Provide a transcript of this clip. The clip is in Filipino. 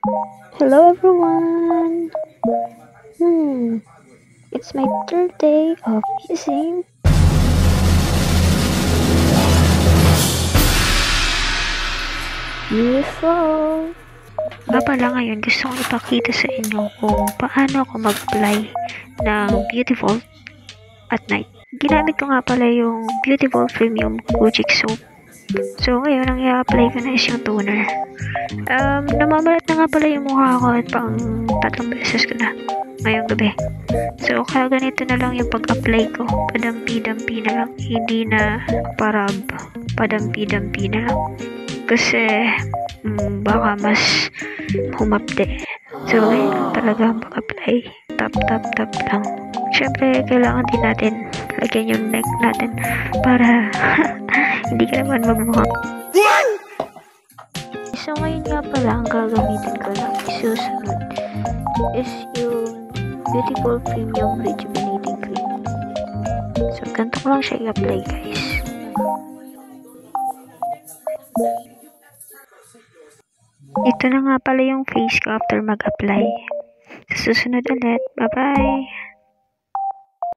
Hello everyone! It's my third day of using Beautiful! Nga pala ngayon gusto kong ipakita sa inyo kung paano ako mag-apply ng Beautiful at night. Ginamit ko nga pala yung Beautiful Premium Kojic Soap. So ngayon ang i-apply ko na is yung toner. Namamalat na nga pala yung mukha ko at pang 3 beses ko na ngayong gabi. So kaya ganito na lang yung pag-apply ko. Padampi-dampi na lang. Hindi na parab. Padampi-dampi na lang. Kasi baka mas humapde. So ngayon talaga mag-apply. Tap lang. Siyempre kailangan din natin lagyan yung neck natin para hindi ka naman magmukhang. So ngayon nga pala ang gagamitin ko lang isusunod is yung Beautiful Premium Rejuvenating Cream. So ganito ko lang siya i-apply guys. Ito na nga pala yung face ko after mag-apply. Sa susunod ulit. Bye bye!